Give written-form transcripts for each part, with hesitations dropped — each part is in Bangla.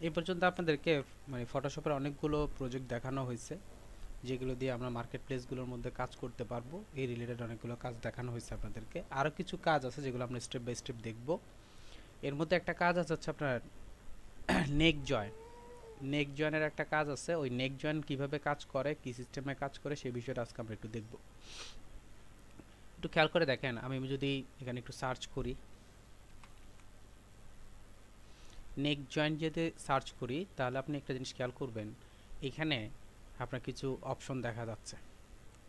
এই পর্যন্ত আপনাদেরকে মানে ফটোশপের অনেকগুলো প্রজেক্ট দেখানো হয়েছে, যেগুলো দিয়ে আমরা মার্কেট প্লেসগুলোর মধ্যে কাজ করতে পারবো। এই রিলেটেড অনেকগুলো কাজ দেখানো হয়েছে আপনাদেরকে। আরও কিছু কাজ আছে যেগুলো আমরা স্টেপ বাই স্টেপ দেখব। এর মধ্যে একটা কাজ আছে হচ্ছে আপনার নেক জয়েন। নেক জয়েনের একটা কাজ আছে, ওই নেক জয়েন কীভাবে কাজ করে, কী সিস্টেমে কাজ করে, সেই বিষয়টা আজকে আমরা একটু দেখব। একটু খেয়াল করে দেখেন, আমি যদি এখানে একটু সার্চ করি, নেক জয়েন্ট যদি সার্চ করি, তাহলে আপনি একটা জিনিস খেয়াল করবেন, এখানে আপনার কিছু অপশন দেখা যাচ্ছে।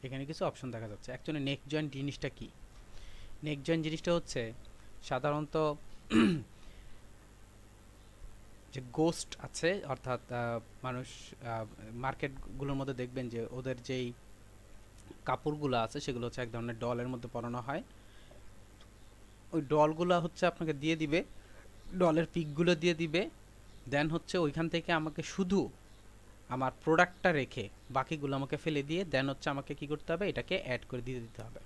এখানে কিছু অপশন দেখা যাচ্ছে। অ্যাকচুয়ালি নেক জয়েন্ট জিনিসটা কি? নেক জয়েন্ট জিনিসটা হচ্ছে সাধারণত যে গোস্ট আছে, অর্থাৎ মানুষ মার্কেটগুলোর মধ্যে দেখবেন যে ওদের যেই কাপড়গুলো আছে সেগুলো হচ্ছে এক ধরনের ডলের মধ্যে পরানো হয়। ওই ডলগুলো হচ্ছে আপনাকে দিয়ে দিবে, ডলের পিকগুলো দিয়ে দিবে, দেন হচ্ছে ওইখান থেকে আমাকে শুধু আমার প্রোডাক্টটা রেখে বাকিগুলো আমাকে ফেলে দিয়ে দেন হচ্ছে আমাকে কি করতে হবে, এটাকে অ্যাড করে দিয়ে দিতে হবে।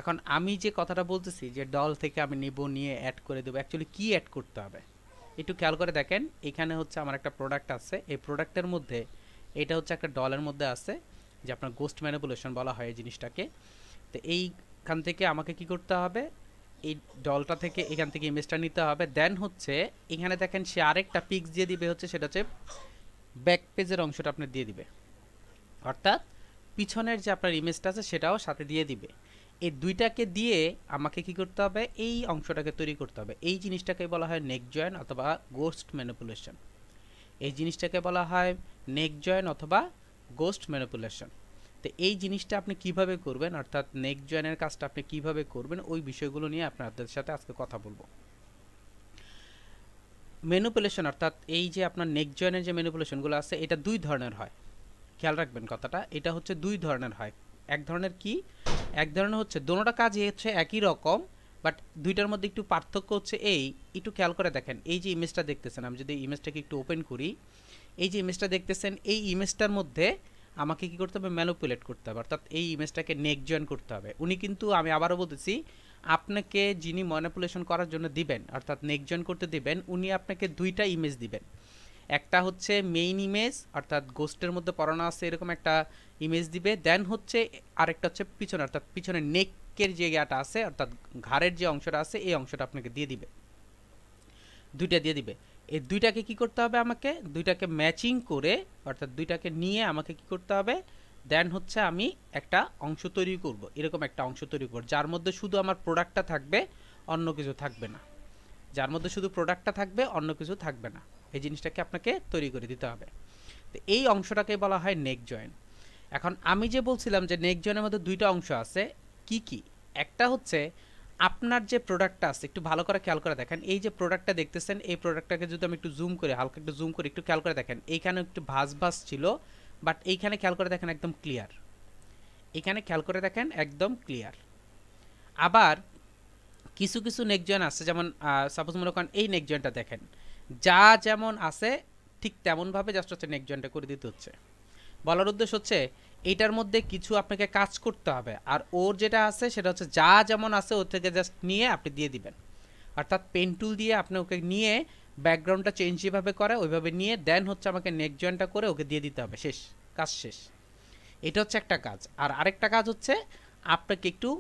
এখন আমি যে কথাটা বলতেছি যে ডল থেকে আমি নিব, নিয়ে অ্যাড করে দেবো, অ্যাকচুয়ালি কি অ্যাড করতে হবে একটু খেয়াল করে দেখেন। এখানে হচ্ছে আমার একটা প্রোডাক্ট আছে, এই প্রোডাক্টের মধ্যে এটা হচ্ছে একটা ডলের মধ্যে আছে, যে আপনার গোস্ট ম্যানিপুলেশন বলা হয় এই জিনিসটাকে। তো এইখান থেকে আমাকে কি করতে হবে, এই ডলটা থেকে এখান থেকে ইমেজটা নিতে হবে, দেন হচ্ছে এখানে দেখেন সে আরেকটা পিক্স দিয়ে দিবে, হচ্ছে সেটা হচ্ছে ব্যাক পেজের অংশটা আপনি দিয়ে দিবে, অর্থাৎ পিছনের যে আপনার ইমেজটা আছে সেটাও সাথে দিয়ে দিবে। এই দুইটাকে দিয়ে আমাকে কি করতে হবে, এই অংশটাকে তৈরি করতে হবে। এই জিনিসটাকে বলা হয় নেক জয়েন অথবা গোস্ট ম্যানিপুলেশন। এই জিনিসটাকে বলা হয় নেক জয়েন অথবা গোস্ট ম্যানিপুলেশন। তো এই জিনিসটা আপনি কিভাবে করবেন, অর্থাৎ নেক জয়েনের কাজটা আপনি কিভাবে করবেন, ওই বিষয়গুলো নিয়ে আপনাদের সাথে আজকে কথা বলবো। ম্যানিপুলেশন অর্থাৎ এই যে আপনার নেক জয়েনের যে ম্যানিপুলেশনগুলো আছে, এটা দুই ধরনের হয়। খেয়াল রাখবেন কথাটা, এটা হচ্ছে দুই ধরনের হয়। এক ধরনের কি, এক ধরনের হচ্ছে দোনোটা কাজই হচ্ছে একই রকম, বাট দুইটার মধ্যে একটু পার্থক্য হচ্ছে এই, একটু খেয়াল করে দেখেন। এই যে ইমেজটা দেখতেছেন, আমি যদি ইমেজটাকে একটু ওপেন করি, এই যে ইমেজটা দেখতেছেন, এই ইমেজটার মধ্যে আমাকে কি করতে হবে, ম্যানিপুলেট করতে হবে, অর্থাৎ এই ইমেজটাকে নেক জয়েন করতে হবে। উনি কিন্তু, আমি আবারও বলতেছি, আপনাকে যিনি ম্যানিপুলেশন করার জন্য দিবেন, অর্থাৎ নেক জয়েন করতে দিবেন, উনি আপনাকে দুইটা ইমেজ দিবেন। একটা হচ্ছে মেইন ইমেজ, অর্থাৎ গোস্টের মধ্যে পড়ানো আছে এরকম একটা ইমেজ দিবে, দেন হচ্ছে আরেকটা হচ্ছে পিছনে, অর্থাৎ পিছনে নেকের যে জায়গাটা আছে, অর্থাৎ ঘাড়ের যে অংশটা আছে এই অংশটা আপনাকে দিয়ে দিবে, দুইটা দিয়ে দিবে। এই দুইটাকে কি করতে হবে, আমাকে দুইটাকে ম্যাচিং করে, অর্থাৎ দুইটাকে নিয়ে আমাকে কি করতে হবে, দেন হচ্ছে আমি একটা অংশ তৈরি করব, এরকম একটা অংশ তৈরি করব যার মধ্যে শুধু আমার প্রোডাক্টটা থাকবে, অন্য কিছু থাকবে না। যার মধ্যে শুধু প্রোডাক্টটা থাকবে, অন্য কিছু থাকবে না। এই জিনিসটাকে আপনাকে তৈরি করে দিতে হবে। তো এই অংশটাকে বলা হয় নেক জয়েন। এখন আমি যে বলছিলাম যে নেক জয়েনের মধ্যে দুইটা অংশ আছে, কি কি? একটা হচ্ছে আপনার যে প্রোডাক্টটা আছে, একটু ভালো করে খেয়াল করে দেখেন, এই যে প্রোডাক্টটা দেখতেছেন, এই প্রোডাক্টটাকে যদি আমি একটু জুম করি, হালকা একটু জুম করি, একটু খেয়াল করে দেখেন, এইখানে একটু ভাঁজ ভাঁজ ছিল, বাট এইখানে খেয়াল করে দেখেন একদম ক্লিয়ার। এখানে খেয়াল করে দেখেন একদম ক্লিয়ার। আবার কিছু কিছু নেক জয়েন আছে, যেমন সাপোজ মনে করেন এই নেক জয়েনটা দেখেন, যা যেমন আছে ঠিক তেমনভাবে জাস্ট হচ্ছে নেক জয়েনটা করে দিতে হচ্ছে। বলার উদ্দেশ্য হচ্ছে এইটার মধ্যে কিছু আপনাকে কাজ করতে হবে, আর ওর যেটা আছে সেটা হচ্ছে যা যেমন আছে ওর থেকে জাস্ট নিয়ে আপনি দিয়ে দিবেন, অর্থাৎ পেন টুল দিয়ে আপনি ওকে নিয়ে ব্যাকগ্রাউন্ডটা চেঞ্জ যেভাবে করে ওইভাবে নিয়ে দেন হচ্ছে আমাকে নেক জয়েনটা করে ওকে দিয়ে দিতে হবে, শেষ, কাজ শেষ। এটা হচ্ছে একটা কাজ। আর আরেকটা কাজ হচ্ছে আপনাকে একটু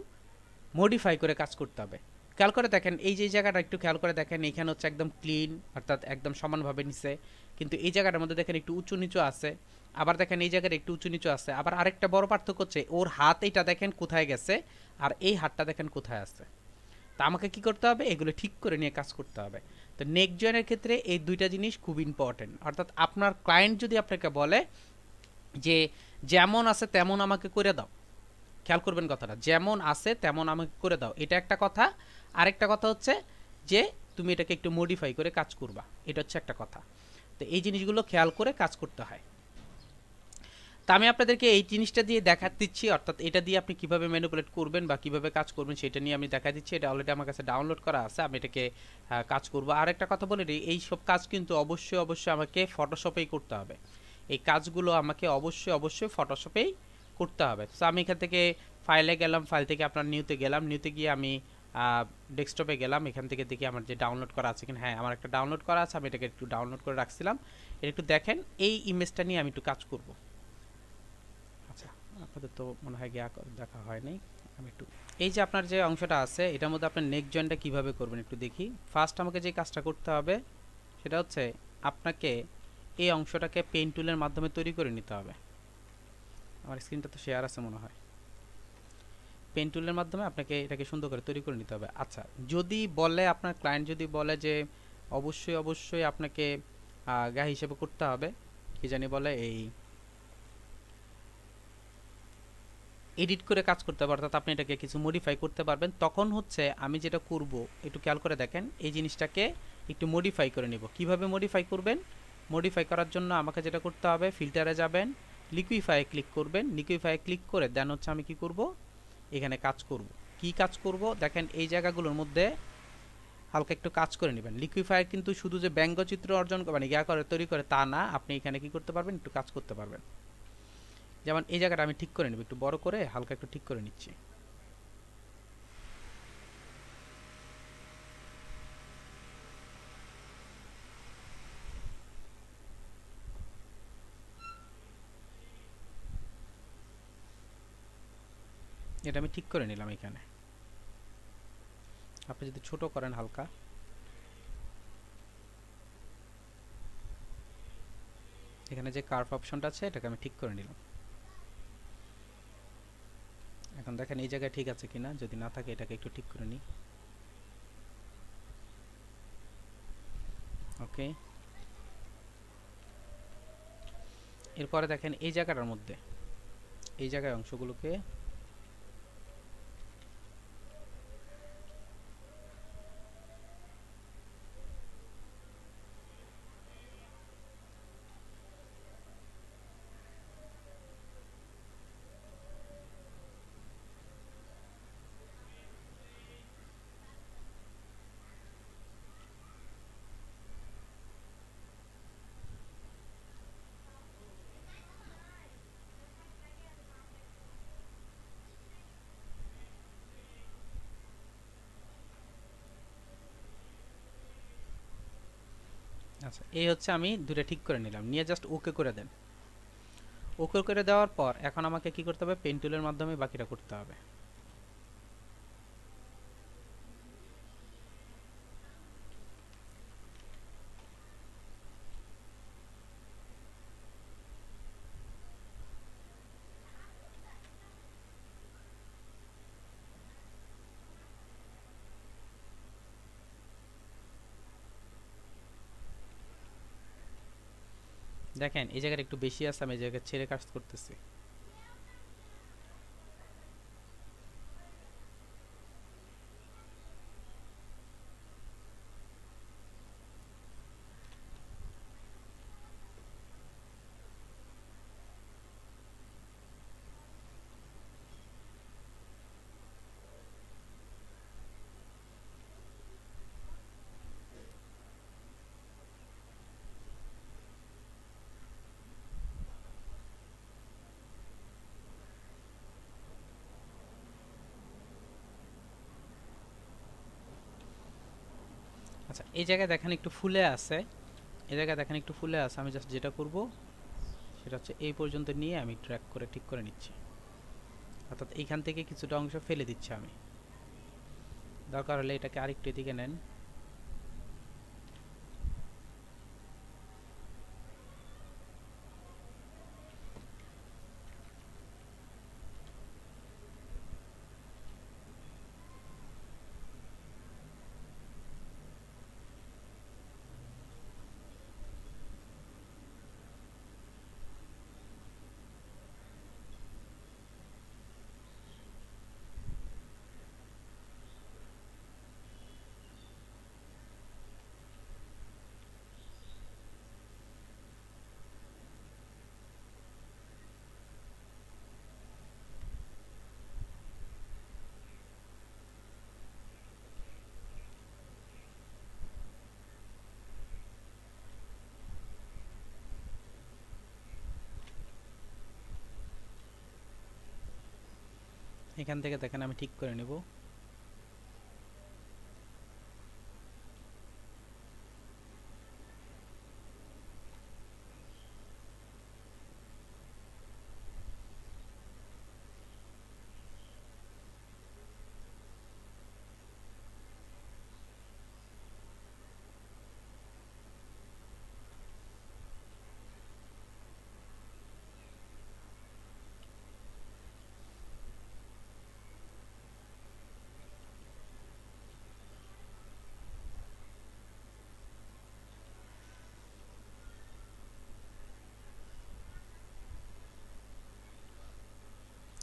মডিফাই করে কাজ করতে হবে। খেয়াল করে দেখেন, এই যে জায়গাটা একটু খেয়াল করে দেখেন, এইখানে হচ্ছে একদম ক্লিন, অর্থাৎ একদম সমানভাবে নিছে, কিন্তু এই জায়গাটার মধ্যে দেখেন একটু উঁচু নিচু আছে, আবার দেখেন এই জায়গার একটু উঁচু নিচু আছে, আবার আরেকটা বড় পার্থক্য হচ্ছে ওর হাত এইটা দেখেন কোথায় গেছে, আর এই হাতটা দেখেন কোথায় আছে। তা আমাকে কি করতে হবে, এগুলো ঠিক করে নিয়ে কাজ করতে হবে। তো নেক জয়েনের ক্ষেত্রে এই দুইটা জিনিস খুব ইম্পর্টেন্ট, অর্থাৎ আপনার ক্লায়েন্ট যদি আপনাকে বলে যে যেমন আছে তেমন আমাকে করে দাও, খেয়াল করবেন কথাটা, যেমন আছে তেমন আমাকে করে দাও, এটা একটা কথা। আরেকটা কথা হচ্ছে যে তুমি এটাকে একটু মডিফাই করে কাজ করবা, এটা হচ্ছে একটা কথা। তো এই জিনিসগুলো খেয়াল করে কাজ করতে হয়। তা আমি আপনাদেরকে এই জিনিসটা দিয়ে দেখা দিচ্ছি, অর্থাৎ এটা দিয়ে আপনি কিভাবে ম্যানিপুলেট করবেন বা কিভাবে কাজ করবেন সেটা নিয়ে আমি দেখা দিচ্ছি। এটা অলরেডি আমার কাছে ডাউনলোড করা আছে, আমি এটাকে কাজ করব। আর একটা কথা বলে দিই, এই সব কাজ কিন্তু অবশ্যই অবশ্যই আমাকে ফটোশপেই করতে হবে। এই কাজগুলো আমাকে অবশ্যই অবশ্যই ফটোশপেই করতে হবে। তো আমি এখান থেকে ফাইলে গেলাম, ফাইল থেকে আপনার নিউতে গেলাম, নিউতে গিয়ে আমি ডেস্কটপে গেলাম, এখান থেকে দেখি আমার যে ডাউনলোড করা আছে কিনা। হ্যাঁ, আমার একটা ডাউনলোড করা আছে, আমি এটাকে একটু ডাউনলোড করে রাখছিলাম। এটা একটু দেখেন, এই ইমেজটা নিয়ে আমি একটু কাজ করব। আচ্ছা, আপনাদের তো মনে হয় গিয়া দেখা হয় নাই। আমি একটু, এই যে আপনার যে অংশটা আছে এটার মধ্যে আপনার নেক জয়েন্টটা কীভাবে করবেন একটু দেখি। ফার্স্ট আমাকে যে কাজটা করতে হবে সেটা হচ্ছে আপনাকে এই অংশটাকে পেইন্ট টুলের মাধ্যমে তৈরি করে নিতে হবে। আমার স্ক্রিনটা তো শেয়ার আছে মনে হয়। পেন টুলের মাধ্যমে আপনাকে এটাকে সুন্দর করে তৈরি করে নিতে হবে। আচ্ছা, যদি বলে আপনার ক্লায়েন্ট যদি বলে যে অবশ্যই অবশ্যই আপনাকে গা হিসেবে করতে হবে, কি জানি বলে, এই এডিট করে কাজ করতে হবে, অর্থাৎ আপনি এটাকে কিছু মডিফাই করতে পারবেন, তখন হচ্ছে আমি যেটা করব একটু খেয়াল করে দেখেন, এই জিনিসটাকে একটু মডিফাই করে নিব। কিভাবে মডিফাই করবেন? মডিফাই করার জন্য আমাকে যেটা করতে হবে, ফিল্টারে যাবেন, লিকুইফাই ক্লিক করবেন, লিকুইফাই ক্লিক করে দেন হচ্ছে আমি কি করব, এখানে কাজ করব। কি কাজ করব দেখেন, এই জায়গাগুলোর মধ্যে হালকা একটু কাজ করে নেবেন। লিকুইফায়ার কিন্তু শুধু যে ব্যঙ্গচিত্র অর্জন মানে ইয়া করে তৈরি করে তা না, আপনি এখানে কি করতে পারবেন, একটু কাজ করতে পারবেন। যেমন এই জায়গাটা আমি ঠিক করে নেব, একটু বড় করে হালকা একটু ঠিক করে নিচ্ছি। এটা আমি ঠিক করে নিলাম। এখানে আপনি যদি ছোট করেন হালকা, এখানে যে কার্ভ অপশনটা আছে এটাকে আমি ঠিক করে নিলাম। এখন দেখেন এই জায়গায় ঠিক আছে কিনা, যদি না থাকে এটাকে একটু ঠিক করে নিই। ওকে, এরপরে দেখেন এই জায়গাটার মধ্যে, এই জায়গায় অংশগুলোকে আচ্ছা, এই হচ্ছে আমি দুটো ঠিক করে নিলাম, নিয়ে জাস্ট ওকে করে দেন। ওকে করে দেওয়ার পর এখন আমাকে কি করতে হবে, পেন টুলের মাধ্যমে বাকিটা করতে হবে। দেখেন এই জায়গাটা একটু বেশি আছে, আমি এই জায়গায় ছেড়ে কাজ করতেছি। আচ্ছা, এই জায়গায় দেখেন একটু ফুলে আছে, এই জায়গায় দেখেন একটু ফুলে আছে, আমি জাস্ট যেটা করব সেটা হচ্ছে এই পর্যন্ত নিয়ে আমি ট্র্যাক করে ঠিক করে নিচ্ছি, অর্থাৎ এইখান থেকে কিছুটা অংশ ফেলে দিচ্ছি আমি। দরকার হলে এটাকে আরেকটু এদিকে নেন। এখান থেকে দেখেন আমি ঠিক করে নেব।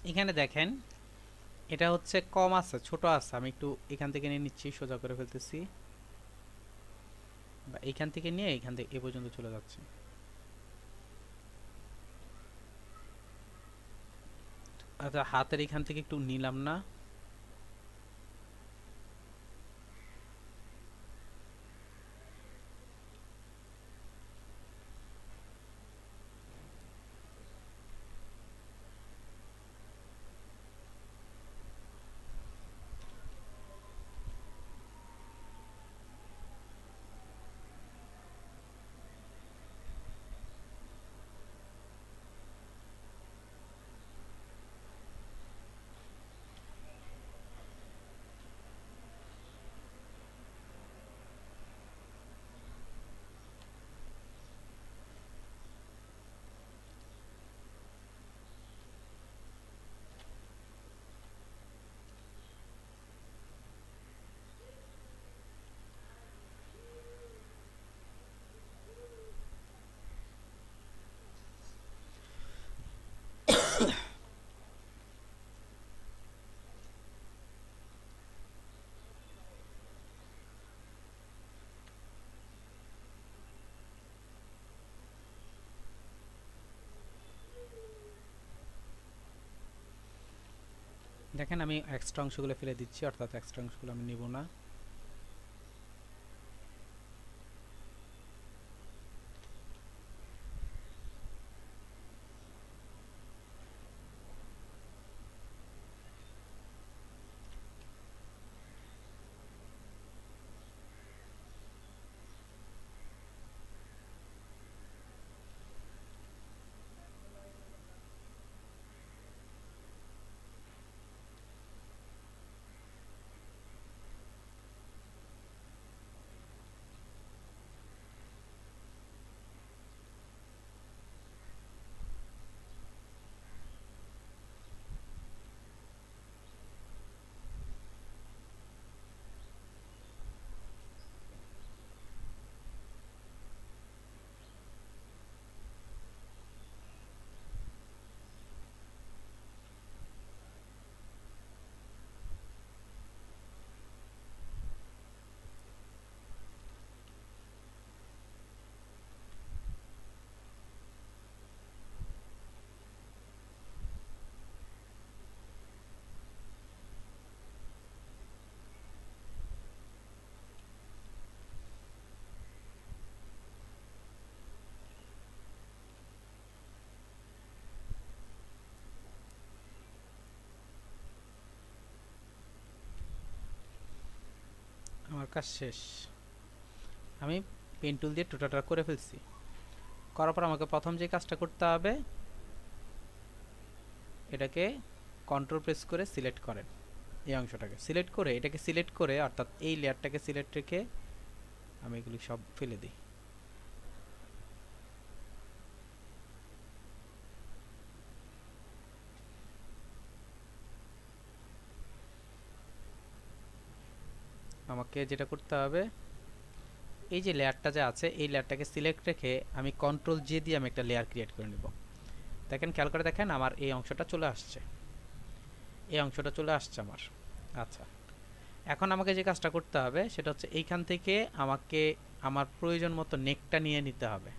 এখানে দেখেন এটা হচ্ছে কম আছে, ছোট আছে, আমি একটু এখান থেকে নিয়ে নিচ্ছি, সোজা করে ফেলতেছি, বা এইখান থেকে নিয়ে এইখান থেকে এ পর্যন্ত চলে যাচ্ছে। আচ্ছা, হাতের এখান থেকে একটু নিলাম না, দেখেন আমি এক্সট্রা অংশগুলো ফেলে দিচ্ছি, অর্থাৎ এক্সট্রা অংশগুলো আমি নিব না। আমার কাজ শেষ, আমি পেন টুল দিয়ে টোটাটা করে ফেলছি। করার পর আমাকে প্রথম যে কাজটা করতে হবে, এটাকে কন্ট্রোল প্রেস করে সিলেক্ট করেন, এই অংশটাকে সিলেক্ট করে, এটাকে সিলেক্ট করে, অর্থাৎ এই লেয়ারটাকে সিলেক্ট রেখে আমি এগুলি সব ফেলে দিই। আমাকে যেটা করতে হবে, এই যে লেয়ারটা যে আছে এই লেয়ারটাকে সিলেক্ট রেখে আমি কন্ট্রোল জে দিয়ে আমি একটা লেয়ার ক্রিয়েট করে নেব। দেখেন, খেয়াল করে দেখেন আমার এই অংশটা চলে আসছে, এই অংশটা চলে আসছে আমার। আচ্ছা, এখন আমাকে যে কাজটা করতে হবে সেটা হচ্ছে এইখান থেকে আমাকে আমার প্রয়োজন মতো নেকটা নিয়ে নিতে হবে।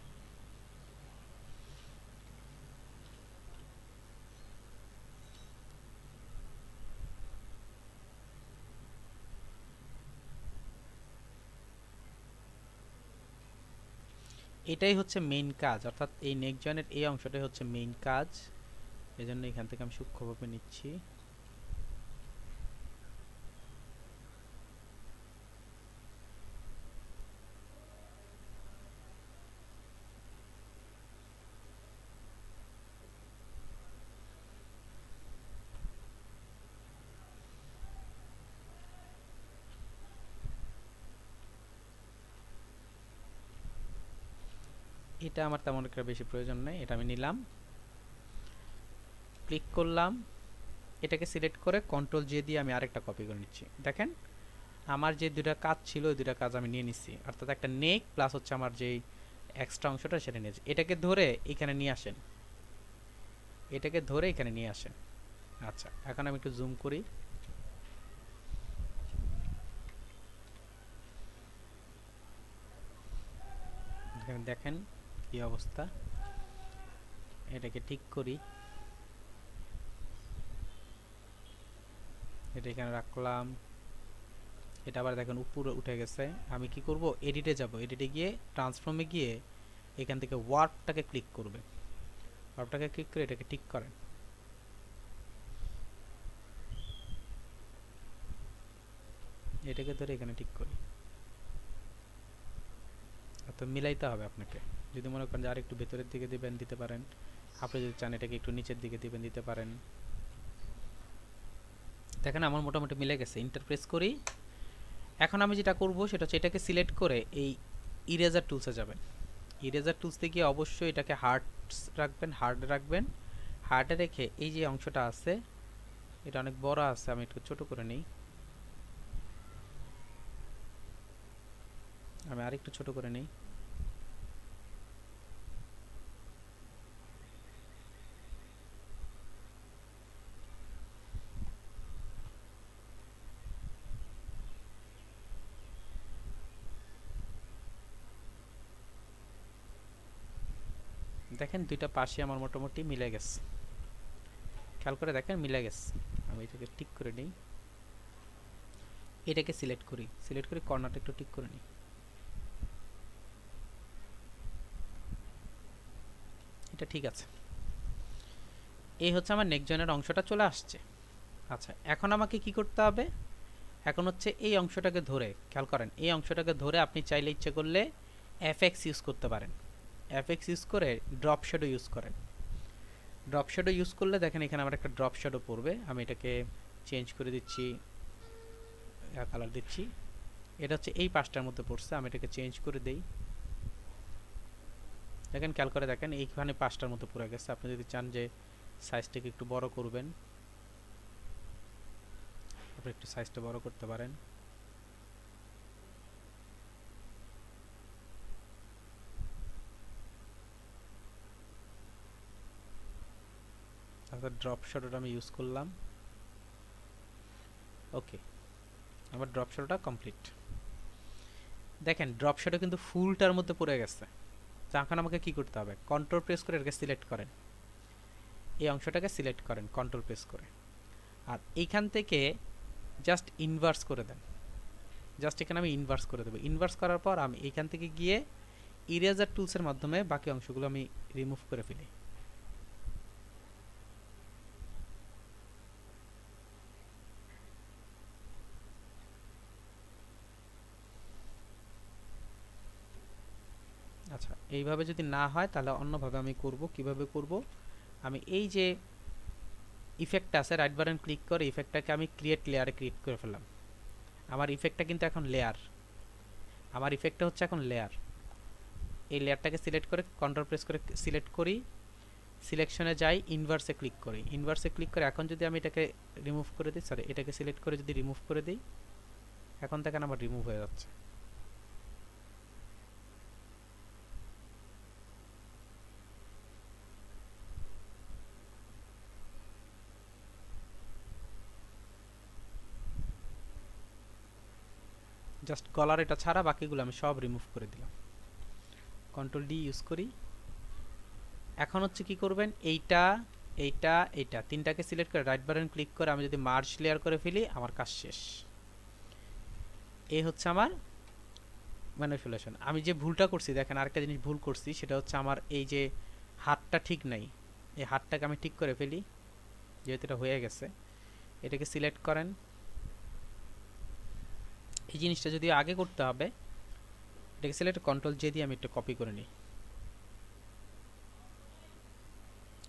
এটাই হচ্ছে মেইন কাজ, অর্থাৎ এই নেক জয়েনের এই অংশটাই হচ্ছে মেইন কাজ। এজন্য এখান থেকে আমি সূক্ষ্মভাবে নিচ্ছি। এটা আমার তেমন একটা বেশি প্রয়োজন নেই, এটা আমি নিলাম, ক্লিক করলাম, এটাকে সিলেক্ট করে কন্ট্রোল জে দিয়ে আমি আরেকটা কপি করে নিচ্ছি। দেখেন আমার যে দুটা কাজ ছিল ওই দুটা কাজ আমি নিয়ে নিচ্ছি, অর্থাৎ একটা নেক প্লাস হচ্ছে আমার যেই এক্সট্রা অংশটা সেটা নিয়েছি। এটাকে ধরে এখানে নিয়ে আসেন, এটাকে ধরে এখানে নিয়ে আসেন, আচ্ছা, এখন আমি একটু জুম করি। দেখেন কি অবস্থা। এটাকে ঠিক করি, এটা এখানে রাখলাম। এটা আবার দেখেন উপরে উঠে গেছে। আমি কি করব, এডিটে যাব, এডিটে গিয়ে ট্রান্সফর্মে গিয়ে এখান থেকে ওয়ার্পটাকে ক্লিক করবে। ওয়ার্পটাকে ক্লিক করে এটাকে ঠিক করেন। এটাকে ধরে এখানে ঠিক করি। তো মিলাইতে হবে আপনাকে। যদি মনে করেন যে আর একটু ভেতরের দিকে দিবেন দিতে পারেন, আপনি যদি চান এটাকে একটু নিচের দিকে দিবেন দিতে পারেন। দেখেন আমার মোটামুটি মিলে গেছে। ইন্টারপ্রেস করি। এখন আমি যেটা করব সেটা হচ্ছে এটাকে সিলেক্ট করে এই ইরেজার টুলসে যাবেন। ইরেজার টুলসে গিয়ে অবশ্যই এটাকে হার্ডে রাখবেন। হার্ডে রেখে এই যে অংশটা আছে, এটা অনেক বড় আছে, আমি একটু ছোট করে নিই। আমি আরেকটু ছোট করে নিই। দেখেন দুইটা পাশে আমার মোটামুটি মিলে গেছে। খেয়াল করে দেখেন মিলে গেছে। আমি এটাকে ঠিক করে নিই। এটাকে সিলেক্ট করি, সিলেক্ট করে কর্নারটা একটু ঠিক করে নিই। এটা ঠিক আছে। এই হচ্ছে আমার নেক জয়েনের অংশটা চলে আসছে। আচ্ছা, এখন আমাকে কি করতে হবে, এখন হচ্ছে এই অংশটাকে ধরে, খেয়াল করেন এই অংশটাকে ধরে আপনি চাইলে ইচ্ছে করলে এফএক্স ইউজ করতে পারেন। এফএক্স ইউজ করে ড্রপ শ্যাডো ইউজ করেন। ড্রপ শ্যাডো ইউজ করলে দেখেন এখানে আমার একটা ড্রপ শ্যাডো পড়বে। আমি এটাকে চেঞ্জ করে দিচ্ছি, কালার দিচ্ছি। এটা হচ্ছে এই পাঁচটার মধ্যে পড়ছে, আমি এটাকে চেঞ্জ করে দেই। দেখেন খেয়াল করে দেখেন এইখানে পাঁচটার মতো পড়ে গেছে। আপনি যদি চান যে সাইজটাকে একটু বড় করবেন, আপনি একটু সাইজটা বড় করতে পারেন। তারপর ড্রপ শ্যাডোটা আমি ইউজ করলাম। ওকে, আমার ড্রপ শ্যাডোটা কমপ্লিট। দেখেন ড্রপ শ্যাডো কিন্তু ফুলটার মধ্যে পড়ে গেছে। তো এখন আমাকে কি করতে হবে, কন্ট্রোল প্রেস করে এটাকে সিলেক্ট করেন, এই অংশটাকে সিলেক্ট করেন কন্ট্রোল প্রেস করে। আর এইখান থেকে জাস্ট ইনভার্স করে দেন। জাস্ট এখানে আমি ইনভার্স করে দেবো। ইনভার্স করার পর আমি এইখান থেকে গিয়ে ইরেজার টুলসের মাধ্যমে বাকি অংশগুলো আমি রিমুভ করে ফেলি। আচ্ছা, এইভাবে যদি না হয় তাহলে অন্যভাবে আমি করব। কিভাবে করব, আমি এই যে ইফেক্টটা আছে রাইট বাটন ক্লিক করে ইফেক্টটাকে আমি ক্রিয়েট লেয়ারে ক্রিয়েট করে ফেললাম। আমার ইফেক্টটা কিন্তু এখন লেয়ার, আমার ইফেক্টটা হচ্ছে এখন লেয়ার। এই লেয়ারটাকে সিলেক্ট করে কন্ট্রোল প্রেস করে সিলেক্ট করি, সিলেকশনে যাই, ইনভার্সে ক্লিক করি। ইনভার্সে ক্লিক করে এখন যদি আমি এটাকে রিমুভ করে দিই, সরি এটাকে সিলেক্ট করে যদি রিমুভ করে দিই, এখন দেখেন আমার রিমুভ হয়ে যাচ্ছে। জাস্ট গলার এটা ছাড়া বাকিগুলো আমি সব রিমুভ করে দিলাম। কন্ট্রোল ডি ইউজ করি। এখন হচ্ছে কি করবেন, এইটা এইটা এইটা তিনটাকে সিলেক্ট করে রাইট বাটন ক্লিক করে আমি যদি মার্জ লেয়ার করে ফেলি, আমার কাজ শেষ। এই হচ্ছে আমার ম্যানিপুলেশন। আমি যে ভুলটা করছি, দেখেন আরেকটা জিনিস ভুল করছি, সেটা হচ্ছে আমার এই যে হাতটা ঠিক নাই, এই হাতটাকে আমি ঠিক করে ফেলি। যেহেতু এটা হয়ে গেছে, এটাকে সিলেক্ট করেন। এই জিনিসটা যদি আগে করতে হবে, এটাকে সিলেক্ট কন্ট্রোল জে দিয়ে আমি একটু কপি করে নিই।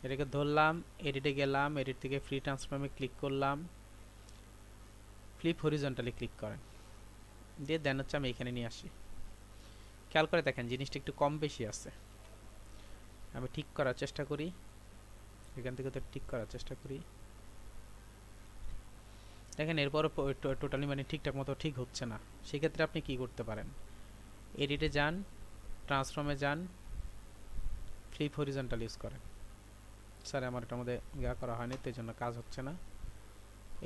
এটাকে ধরলাম, এডিটে গেলাম, এডিট থেকে ফ্রি ট্রান্সফর্মে ক্লিক করলাম, ফ্লিপ হরিজন্টালি ক্লিক করেন, দিয়ে দেন হচ্ছে আমি এখানে নিয়ে আসি। খেয়াল করে দেখেন জিনিসটা একটু কম বেশি আছে। আমি ঠিক করার চেষ্টা করি, এখান থেকে তো ঠিক করার চেষ্টা করি। দেখেন এরপরও টোটালি মানে ঠিকঠাক মতো ঠিক হচ্ছে না। সেক্ষেত্রে আপনি কি করতে পারেন, এডিটে যান, ট্রান্সফর্মে যান, ফ্লিপ হরিজন্টাল ইউজ করেন। স্যার আমার এটার মধ্যে ইয়া করা হয়নি, তো এই জন্য কাজ হচ্ছে না।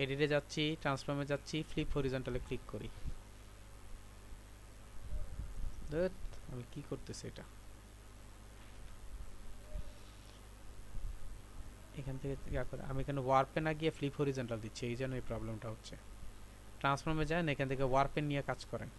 এডিটে যাচ্ছি, ট্রান্সফর্মে যাচ্ছি, ফ্লিপ হরিজন্টালে ক্লিক করি। আমি কি করতেছি এটা, এখান থেকে ইয়া করে আমি এখানে ওয়ার্পে না গিয়ে ফ্লিপ হরিজন্টাল দিচ্ছি, এই জন্য এই প্রবলেমটা হচ্ছে। ট্রান্সফর্মে যান, এখান থেকে ওয়ার্পে নিয়ে কাজ করেন।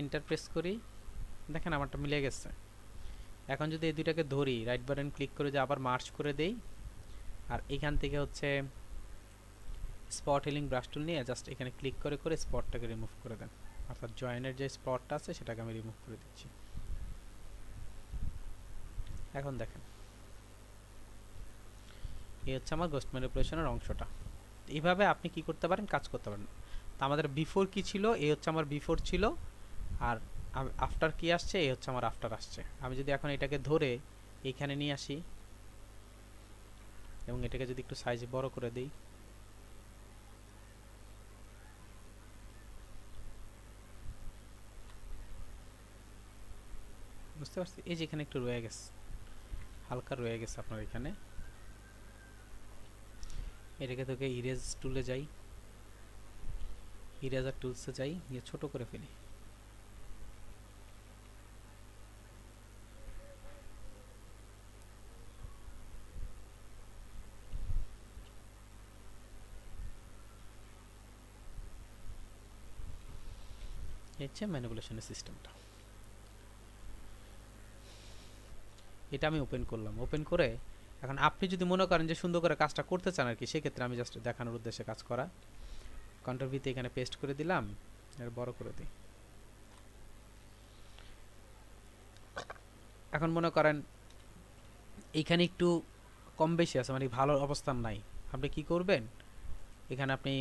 এন্টার প্রেস করি, দেখেন আমারটা মিলে গেছে। এখন যদি এই দুইটাকে ধরি, রাইট বাটন ক্লিক করে যে আবার মার্জ করে দেই, আর এখান থেকে হচ্ছে স্পট হিলিং ব্রাশ টুল নিয়ে জাস্ট এখানে ক্লিক করে করে স্পটটাকে রিমুভ করে দেন, অর্থাৎ জয়েনের যে স্পটটা আছে সেটাকে আমি রিমুভ করে দিচ্ছি। এখন দেখেন এই হচ্ছে আমার গোস্ট ম্যানিপুলেশনের অংশটা। এইভাবে আপনি কি করতে পারেন, কাজ করতে পারেন। তো আমাদের বিফোর কি ছিল, এই হচ্ছে আমার বিফোর ছিল, আর আফটার কি আসছে, এই হচ্ছে আমার আফটার আসছে। আমি যদি এখন এটাকে ধরে এইখানে নিয়ে আসি এবং এটাকে যদি একটু সাইজ বড় করে দেই, বুঝতে পারছি। এই যে এখানে একটু রয়ে গেছে, হালকা রয়ে গেছে আপনার এখানে। এটাকে থেকে ইরেজ টুলে যাই, ইরেজার টুলসে যাই, গিয়ে ছোট করে ফেলি। এই হচ্ছে ম্যানিপুলেশনের সিস্টেমটা। এটা আমি ওপেন করলাম, ওপেন করে এখন আপনি যদি মনে করেন যে সুন্দর করে কাজটা করতে চান আর কি, সেক্ষেত্রে আমি জাস্ট দেখানোর উদ্দেশ্যে কাজ করা, কন্ট্রোল ভিতে এখানে পেস্ট করে দিলাম, আর বড় করে দিই। এখন মনে করেন এইখানে একটু কম বেশি আছে, মানে ভালো অবস্থান নাই, আপনি কি করবেন, এখানে আপনি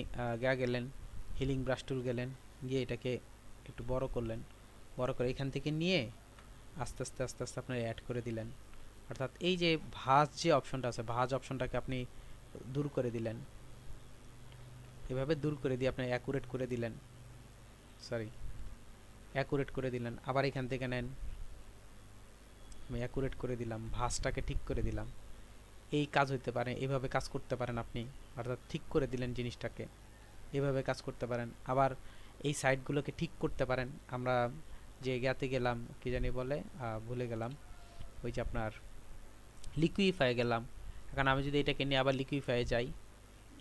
গেলেন হিলিং ব্রাশ টুল গেলেন, গিয়ে এটাকে একটু বড় করলেন, বড় করে এখান থেকে নিয়ে আস্তে আস্তে আস্তে আস্তে আপনার অ্যাড করে দিলেন। অর্থাৎ এই যে ভাঁজ যে অপশনটা আছে, ভাঁজ অপশনটাকে আপনি দূর করে দিলেন, এভাবে দূর করে দিয়ে আপনি অ্যাকুরেট করে দিলেন, সরি অ্যাকুরেট করে দিলেন। আবার এখান থেকে নেন, আমি অ্যাকুরেট করে দিলাম, ভাঁজটাকে ঠিক করে দিলাম। এই কাজ হইতে পারে, এভাবে কাজ করতে পারেন আপনি, অর্থাৎ ঠিক করে দিলেন জিনিসটাকে, এভাবে কাজ করতে পারেন। আবার এই সাইডগুলোকে ঠিক করতে পারেন। আমরা যে জ্ঞাতে গেলাম, কি জানি বলে ভুলে গেলাম, ওই যে আপনার লিকুইফাই গেলাম। এখন আমি যদি এটাকে নিয়ে আবার লিকুইফাই যাই,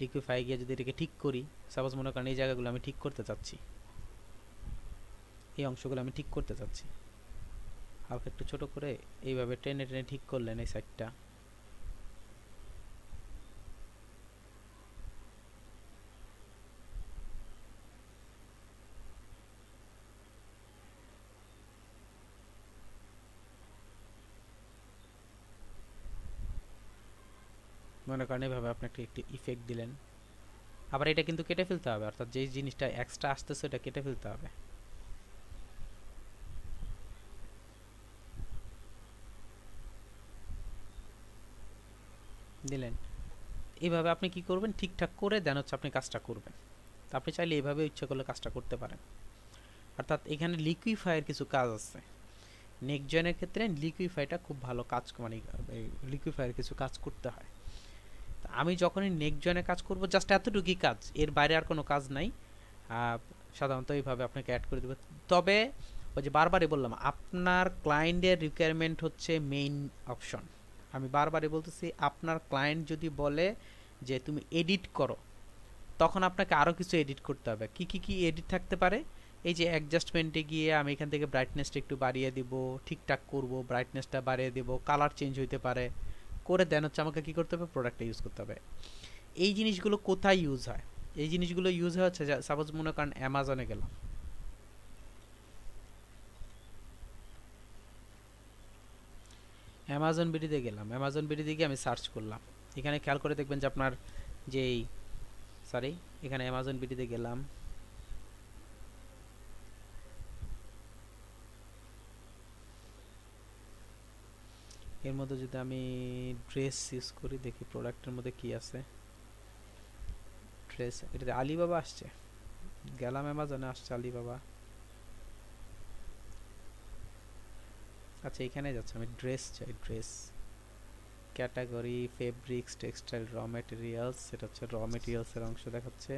লিকুইফাই গিয়ে যদি এটাকে ঠিক করি, সাপোজ মনে করেন এই জায়গাগুলো আমি ঠিক করতে চাচ্ছি, এই অংশগুলো আমি ঠিক করতে চাচ্ছি, হালকা একটু ছোট করে এইভাবে টেনে টেনে ঠিক করলেন এই সাইডটা। মনে করেন এইভাবে আপনি একটি ইফেক্ট দিলেন। আবার এটা কিন্তু কেটে ফেলতে হবে, অর্থাৎ যেই জিনিসটা এক্সট্রা আসতেছে এটা কেটে ফেলতে হবে। দিলেন, এইভাবে আপনি কি করবেন, ঠিকঠাক করে দেন হচ্ছে আপনি কাজটা করবেন। তো আপনি চাইলে এইভাবে ইচ্ছা করলে কাজটা করতে পারেন। অর্থাৎ এখানে লিকুইফাইয়ের কিছু কাজ আছে, নেক্সট জয়েনের ক্ষেত্রে লিকুইফাইটা খুব ভালো কাজ, মানে লিকুইফাইয়ের কিছু কাজ করতে হয়। আমি যখনই নেক্সট জয়েনে কাজ করব, জাস্ট এতটুকুই কাজ, এর বাইরে আর কোনো কাজ নাই। সাধারণত এইভাবে আপনাকে অ্যাড করে দেবে। তবে ওই যে বারবারই বললাম, আপনার ক্লায়েন্টের রিকোয়ারমেন্ট হচ্ছে মেইন অপশন। আমি বারবারই বলতেছি, আপনার ক্লায়েন্ট যদি বলে যে তুমি এডিট করো, তখন আপনাকে আরও কিছু এডিট করতে হবে। কি এডিট থাকতে পারে, এই যে অ্যাডজাস্টমেন্টে গিয়ে আমি এখান থেকে ব্রাইটনেসটা একটু বাড়িয়ে দিব, ঠিকঠাক করব, ব্রাইটনেসটা বাড়িয়ে দেব, কালার চেঞ্জ হইতে পারে, করে দেন হচ্ছে আমাকে কী করতে হবে, প্রোডাক্টটা ইউজ করতে হবে। এই জিনিসগুলো কোথায় ইউজ হয়, এই জিনিসগুলো ইউজ হয় হচ্ছে, সাপোজ মনে করেন অ্যামাজনে গেলাম, অ্যামাজন বিডিতে গেলাম, অ্যামাজন বিডিতে গিয়ে আমি সার্চ করলাম। এখানে খেয়াল করে দেখবেন যে আপনার যেই সরি এখানে অ্যামাজন বিডিতে গেলাম, এর মধ্যে যদি আমি ড্রেস ইউজ করি দেখি প্রোডাক্টের মধ্যে কি আছে। ড্রেস, এটাতে আলিবাবা আসছে, গেলাম অ্যামাজনে, আসছে আলিবাবা। আচ্ছা এখানে যাচ্ছে, আমি ড্রেস চাই, ড্রেস ক্যাটাগরি ফেব্রিক্স টেক্সটাইল র ম্যাটেরিয়ালস, এটা হচ্ছে র ম্যাটেরিয়ালসের অংশ দেখাচ্ছে।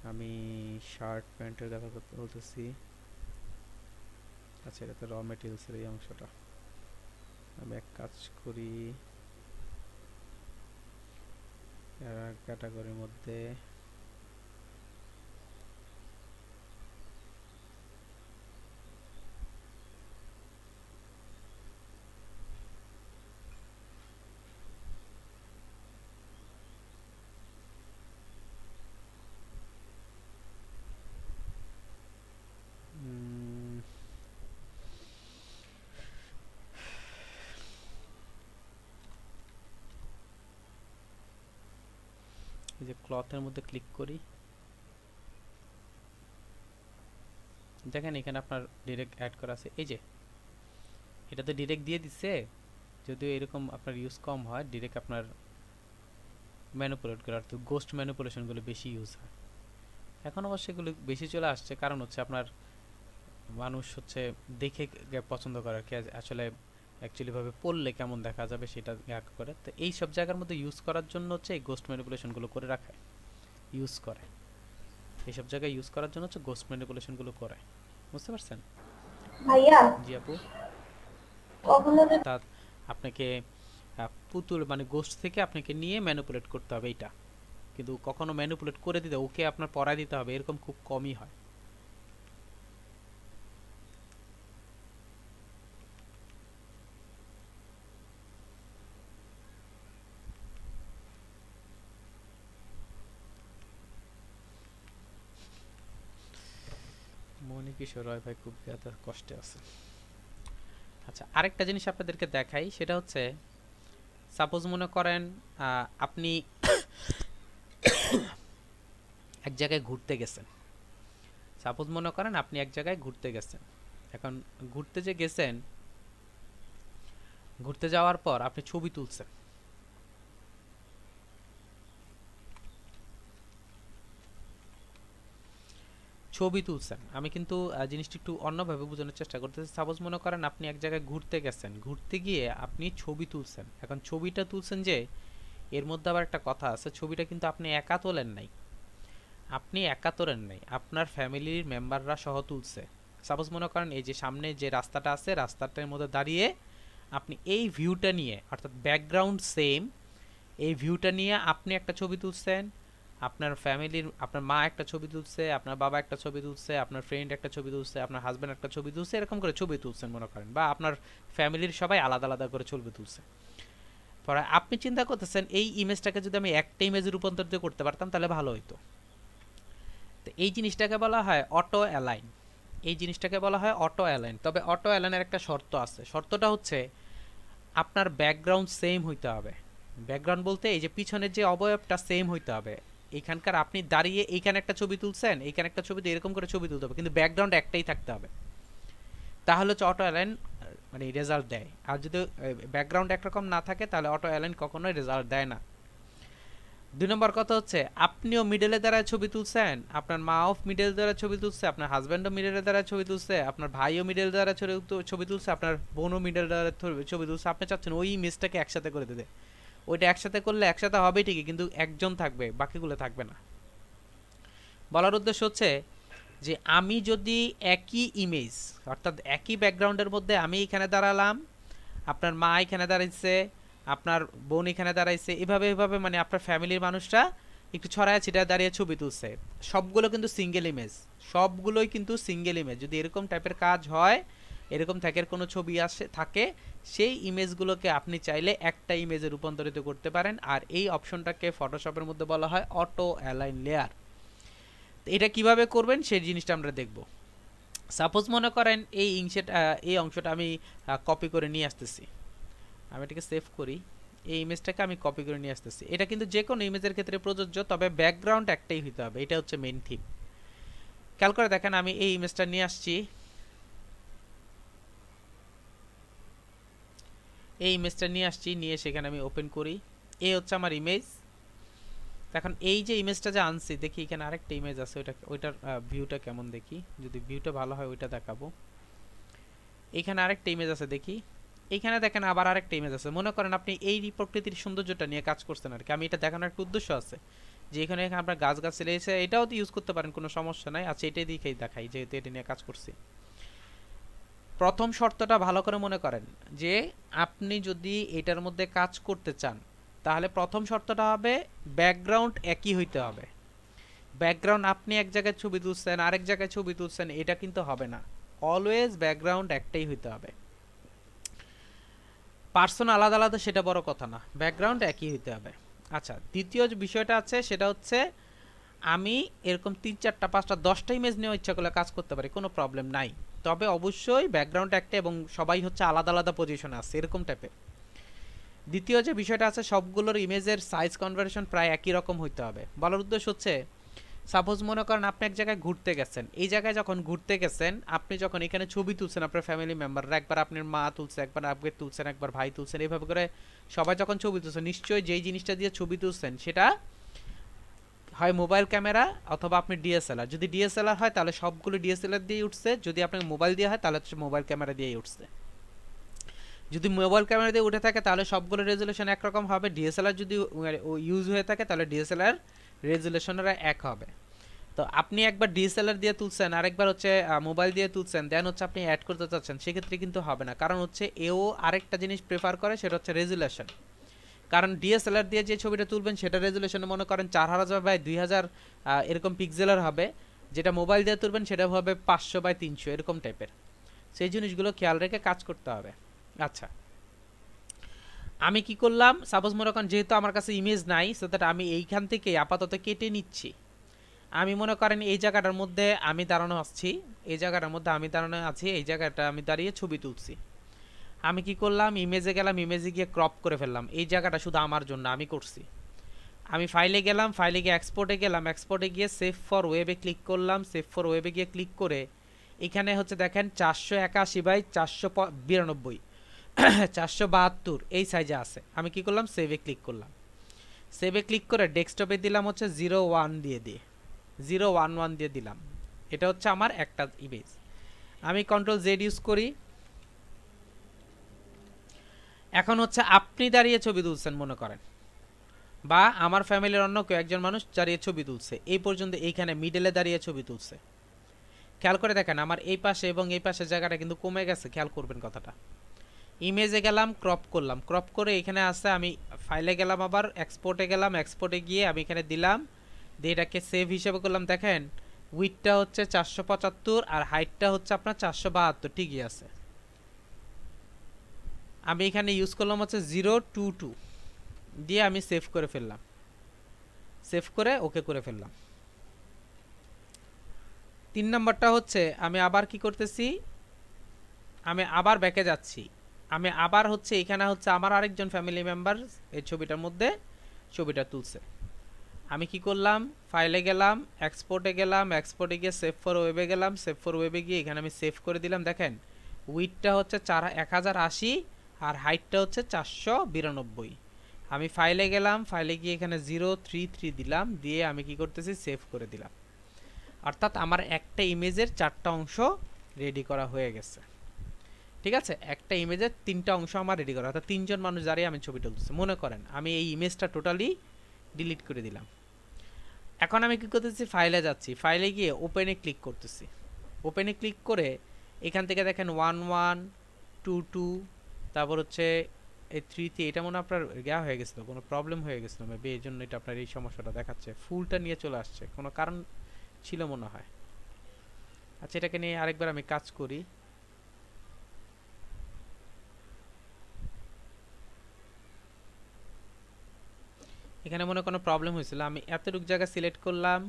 আমি শার্ট প্যান্টের কথা বলতেছি। আচ্ছা এটা তো র ম্যাটেরিয়ালসের এই অংশটা। আমি এক কাজ করি, ক্যাটাগরির মধ্যে এই যে ক্লথের মধ্যে ক্লিক করি, দেখেন এখানে আপনার ডিরেক্ট অ্যাড করা আছে। এই যে এটাতে ডিরেক্ট দিয়ে দিচ্ছে, যদিও এরকম আপনার ইউজ কম হয়, ডিরেক্ট আপনার ম্যানিপুলেট করা, অর্থাৎ গোস্ট ম্যানিপুলেশনগুলো বেশি ইউজ হয়। এখন অবশ্যই এগুলো বেশি চলে আসছে, কারণ হচ্ছে আপনার মানুষ হচ্ছে দেখে পছন্দ করে আর কি, আসলে অ্যাকচুয়ালিভাবে পড়লে কেমন দেখা যাবে সেটা করে। তো এই সব জায়গার মধ্যে ইউজ করার জন্য হচ্ছে এই গোস্ট ম্যানিপুলেশনগুলো করে রাখে, ইউজ করে, এইসব জায়গায় ইউজ করার জন্য হচ্ছে গোস্ট ম্যানিপুলেশনগুলো করে। বুঝতে পারছেন ভাইয়া? জি আপু। কখনো যদি অর্থাৎ আপনাকে পুতুল মানে গোস্ট থেকে আপনাকে নিয়ে ম্যানিপুলেট করতে হবে এইটা, কিন্তু কখনো ম্যানিপুলেট করে দিতে ওকে আপনার পড়ায় দিতে হবে এরকম খুব কমই হয়। মনি কিশোর রয় ভাই খুব কষ্টে আছে। আচ্ছা আরেকটা জিনিস আপনাদেরকে দেখাই, সেটা হচ্ছে সাপোজ মনে করেন আপনি এক জায়গায় ঘুরতে গেছেন, সাপোজ মনে করেন আপনি এক জায়গায় ঘুরতে গেছেন। এখন ঘুরতে যে গেছেন, ঘুরতে যাওয়ার পর আপনি ছবি তুলছেন, ছবি তুলছেন। আমি কিন্তু জিনিসটা একটু অন্যভাবে বোঝানোর চেষ্টা করতেছি। সাপোজ মনে করেন আপনি এক জায়গায় ঘুরতে গেছেন, ঘুরতে গিয়ে আপনি ছবি তুলছেন। এখন ছবিটা তুলছেন যে, এর মধ্যে আবার একটা কথা আছে, ছবিটা কিন্তু আপনি একা তোলেন নাই, আপনি একা তোলেন নাই, আপনার ফ্যামিলির মেম্বাররা সহ তুলছে। সাপোজ মনে করেন এই যে সামনে যে রাস্তাটা আছে, রাস্তাটার মধ্যে দাঁড়িয়ে আপনি এই ভিউটা নিয়ে, অর্থাৎ ব্যাকগ্রাউন্ড সেম, এই ভিউটা নিয়ে আপনি একটা ছবি তুলছেন, আপনার ফ্যামিলির আপনার মা একটা ছবি তুলছে, আপনার বাবা একটা ছবি তুলছে, আপনার ফ্রেন্ড একটা ছবি তুলছে, আপনার হাজব্যান্ড একটা ছবি তুলছে, এরকম করে ছবি তুলছেন মনে করেন, বা আপনার ফ্যামিলির সবাই আলাদা আলাদা করে ছবি তুলছে। পরে আপনি চিন্তা করতেছেন এই ইমেজটাকে যদি আমি একটা ইমেজে রূপান্তরিত করতে পারতাম তাহলে ভালো হতো। তো এই জিনিসটাকে বলা হয় অটো অ্যালাইন, এই জিনিসটাকে বলা হয় অটো অ্যালাইন। তবে অটো অ্যালাইনের একটা শর্ত আছে, শর্তটা হচ্ছে আপনার ব্যাকগ্রাউন্ড সেম হইতে হবে। ব্যাকগ্রাউন্ড বলতে এই যে পিছনের যে অবয়বটা সেম হইতে হবে। এইখানকার আপনি দাঁড়িয়ে এইখানে একটা ছবি তুলছেন, এইখানে একটা ছবি, এরকম করে ছবি তুলতে হবে, কিন্তু ব্যাকগ্রাউন্ড একটাই থাকতে হবে, তাহলে হচ্ছে অটো অ্যালাইন মানে রেজাল্ট দেয়। আর যদি ব্যাকগ্রাউন্ড একরকম না থাকে তাহলে অটো অ্যালাইন কখনোই রেজাল্ট দেয় না। 2 নম্বর কথা হচ্ছে আপনিও মিডলে দাঁড়ায় ছবি তুলছেন, আপনার মাও মিডল দ্বারা ছবি তুলছে, আপনার হাজব্যান্ডও মিডলের দ্বারা ছবি তুলছে, আপনার ভাইও মিডল দ্বারা ছবি তুলছে, আপনার বোনও মিডল দ্বারা ছবি তুলছে। আপনি চাচ্ছেন ওই ইমেজটাকে একসাথে করে দিতে, ওইটা একসাথে করলে একসাথে হবে ঠিকই, কিন্তু একজন থাকবে, বাকিগুলো থাকবে না। বলার উদ্দেশ্য হচ্ছে যে আমি যদি একই ইমেজ, অর্থাৎ একই ব্যাকগ্রাউন্ডের মধ্যে আমি এখানে দাঁড়ালাম, আপনার মা এখানে দাঁড়াইছে, আপনার বোন এখানে দাঁড়াইছে, এভাবে এভাবে মানে আপনার ফ্যামিলির মানুষরা একটু ছড়ায় ছিটায় দাঁড়িয়ে ছবি তুলছে, সবগুলো কিন্তু সিঙ্গেল ইমেজ, সবগুলোই কিন্তু সিঙ্গেল ইমেজ। যদি এরকম টাইপের কাজ হয়, এরকম থাকের কোনো ছবি আসে থাকে, সেই ইমেজগুলোকে আপনি চাইলে একটা ইমেজে রূপান্তরিত করতে পারেন। আর এই অপশনটাকে ফটোশপের মধ্যে বলা হয় অটো অ্যালাইন লেয়ার। এটা কিভাবে করবেন সেই জিনিসটা আমরা দেখব। সাপোজ মনে করেন এই অংশটা আমি কপি করে নিয়ে আসতেছি, আমি এটাকে সেভ করি। এই ইমেজটাকে আমি কপি করে নিয়ে আসতেছি। এটা কিন্তু যে কোনো ইমেজের ক্ষেত্রে প্রযোজ্য, তবে ব্যাকগ্রাউন্ড একটাই হইতে হবে, এটা হচ্ছে মেইন থিম। খেয়াল করে দেখেন আমি এই ইমেজটা নিয়ে আসছি, নিয়ে সেখানে আমি ওপেন করি। এই হচ্ছে আমার ইমেজ। এখন এই যে ইমেজটা যে আনছি, দেখি এখানে আরেকটা ইমেজ আছে, ওইটার ভিউটা কেমন দেখি, যদি ভিউটা ভালো হয় ওইটা দেখাবো। এখানে আরেকটা ইমেজ আছে, দেখি এখানে দেখেন আবার আরেকটা ইমেজ আছে। মনে করেন আপনি এই প্রকৃতির সৌন্দর্যটা নিয়ে কাজ করছেন আর কি। আমি এটা দেখানোর একটা উদ্দেশ্য আছে যে এখানে আপনার গাছ গাছালি এসে এটাও তো ইউজ করতে পারেন, কোনো সমস্যা নাই। আচ্ছা, এটাই দেখাই যেহেতু এটা নিয়ে কাজ করছি। প্রথম শর্তটা ভালো করে মনে করেন যে আপনি যদি এটার মধ্যে কাজ করতে চান, তাহলে প্রথম শর্তটা হবে ব্যাকগ্রাউন্ড একই হইতে হবে। ব্যাকগ্রাউন্ড আপনি এক জায়গায় ছবি তুলছেন, আরেক জায়গায় ছবি তুলছেন, এটা কিন্তু হবে না। অলওয়েজ ব্যাকগ্রাউন্ড একটাই হইতে হবে। পার্সন আলাদা আলাদা সেটা বড় কথা না, ব্যাকগ্রাউন্ড একই হইতে হবে। আচ্ছা, দ্বিতীয় যে বিষয়টা আছে সেটা হচ্ছে আমি এরকম 3 4টা 5টা 10টা ইমেজ নিয়ে ইচ্ছা করলে কাজ করতে পারি, কোনো প্রবলেম নাই। তবে অবশ্যই ব্যাকগ্রাউন্ড একটা এবং সবাই হচ্ছে আলাদা আলাদা পজিশনে আছে, এরকম টাইপের। দ্বিতীয় যে বিষয়টা আছে, সবগুলোর ইমেজের সাইজ কনভার্সন প্রায় একই রকম হইতে হবে। বলার উদ্দেশ্য হচ্ছে, সাপোজ মনে করেন আপনি এক জায়গায় ঘুরতে গেছেন, এই জায়গায় যখন ঘুরতে গেছেন, আপনি যখন এখানে ছবি তুলছেন আপনার ফ্যামিলি মেম্বাররা, একবার আপনার মা তুলছে, একবার আপনি তুলছেন, একবার ভাই তুলছেন, এইভাবে করে সবাই যখন ছবি তুলছেন, নিশ্চয়ই যেই জিনিসটা দিয়ে ছবি তুলছেন সেটা হয় মোবাইল ক্যামেরা অথবা আপনি ডিএসএলআর। যদি ডিএসএলআর হয় তাহলে সবগুলো ডিএসএলআর দিয়ে উঠছে, যদি আপনার মোবাইল দিয়ে হয় তাহলে হচ্ছে মোবাইল ক্যামেরা দিয়েই উঠছে। যদি মোবাইল ক্যামেরা দিয়ে উঠে থাকে তাহলে সবগুলো রেজুলেশন একরকম হবে। ডিএসএলআর যদি ইউজ হয়ে থাকে তাহলে ডিএসএলআর রেজুলেশনরা এক হবে। তো আপনি একবার ডিএসএলআর দিয়ে তুলছেন, আরেকবার হচ্ছে মোবাইল দিয়ে তুলছেন, দেন হচ্ছে আপনি অ্যাড করতে চাচ্ছেন, সেক্ষেত্রে কিন্তু হবে না। কারণ হচ্ছে এও আরেকটা জিনিস প্রেফার করে, সেটা হচ্ছে রেজুলেশন। কারণ ডিএসএলআর দিয়ে যে ছবিটা তুলবেন সেটা রেজুলেশনে মনে করেন 4000 বাই 2000 এরকম পিক্সেলের হবে, যেটা মোবাইল দিয়ে তুলবেন সেটা হবে 500 বাই 300 এরকম টাইপের। সেই জিনিসগুলো খেয়াল রেখে কাজ করতে হবে। আচ্ছা, আমি কি করলাম, সাপোজ মনে করেন যেহেতু আমার কাছে ইমেজ নাই, সো দ্যাট আমি এইখান থেকে আপাতত কেটে নিচ্ছি। আমি মনে করেন এই জায়গাটার মধ্যে আমি দাঁড়ানো আছি, এই জায়গাটা আমি দাঁড়িয়ে ছবি তুলছি। আমি কি করলাম, ইমেজে গেলাম, ইমেজে গিয়ে ক্রপ করে ফেললাম। এই জায়গাটা শুধু আমার জন্য আমি করছি। আমি ফাইলে গেলাম, ফাইলে গিয়ে এক্সপোর্টে গেলাম, এক্সপোর্টে গিয়ে সেভ ফর ওয়েবে ক্লিক করলাম। সেভ ফর ওয়েবে গিয়ে ক্লিক করে এখানে হচ্ছে দেখেন 481 বাই 492 472 এই সাইজে আছে। আমি কি করলাম, সেভে ক্লিক করলাম। সেভে ক্লিক করে ডেস্কটপে দিলাম হচ্ছে 01 দিয়ে 011 দিয়ে দিলাম। এটা হচ্ছে আমার একটা ইমেজ। আমি কন্ট্রোল জেড ইউজ করি। এখন হচ্ছে আপনি দাঁড়িয়ে ছবি তুলছেন মনে করেন, বা আমার ফ্যামিলির অন্য কেউ একজন মানুষ দাঁড়িয়ে ছবি তুলছে, এই পর্যন্ত এইখানে মিডলে দাঁড়িয়ে ছবি তুলছে। খেয়াল করে দেখেন আমার এই পাশে এবং এই পাশের জায়গাটা কিন্তু কমে গেছে, খেয়াল করবেন কথাটা। ইমেজে গেলাম, ক্রপ করলাম, ক্রপ করে এখানে আসছে, আমি ফাইলে গেলাম, আবার এক্সপোর্টে গেলাম, এক্সপোর্টে গিয়ে আমি এখানে দিলাম, দিয়ে এটাকে সেভ হিসেবে করলাম। দেখেন উইডথটা হচ্ছে 475 আর হাইটটা হচ্ছে আপনার 472, ঠিকই আছে। আমি এখানে ইউজ করলাম হচ্ছে 022 দিয়ে আমি সেভ করে ফেললাম। সেভ করে ওকে করে ফেললাম। 3 নম্বরটা হচ্ছে আমি আবার কি করতেছি, আমি আবার ব্যাকে যাচ্ছি। আমি আবার হচ্ছে এখানে হচ্ছে আমার আরেকজন ফ্যামিলি মেম্বার এই ছবিটার মধ্যে ছবিটা তুলছে। আমি কি করলাম, ফাইলে গেলাম, এক্সপোর্টে গেলাম, এক্সপোর্টে গিয়ে সেভ ফর ওয়েবে গেলাম, সেভ ফর ওয়েবে গিয়ে এখানে আমি সেভ করে দিলাম। দেখেন উইডথটা হচ্ছে 1080 আর হাইটটা হচ্ছে 492। আমি ফাইলে গেলাম, ফাইলে গিয়ে এখানে 033 দিলাম, দিয়ে আমি কি করতেছি, সেভ করে দিলাম। অর্থাৎ আমার একটা ইমেজের 4টা অংশ রেডি করা হয়ে গেছে। ঠিক আছে, একটা ইমেজের 3টা অংশ আমার রেডি করা, অর্থাৎ 3জন মানুষ দাঁড়িয়ে আমি ছবি তুলতেছি। মনে করেন আমি এই ইমেজটা টোটালি ডিলিট করে দিলাম। এখন আমি কি করতেছি, ফাইলে যাচ্ছি, ফাইলে গিয়ে ওপেনে ক্লিক করতেছি। ওপেনে ক্লিক করে এখান থেকে দেখেন 1122, তারপর হচ্ছে এই 3 এটা মনে আপনার ইয়া হয়ে গেছিলো, কোনো প্রবলেম হয়ে গেছিলো মেবি, এই জন্য এটা আপনার এই সমস্যাটা দেখাচ্ছে। ফুলটা নিয়ে চলে আসছে, কোনো কারণ ছিল মনে হয়। আচ্ছা, এটাকে নিয়ে আরেকবার আমি কাজ করি। এখানে মনে কোনো প্রবলেম হয়েছিল, আমি এতটুকু জায়গা সিলেক্ট করলাম।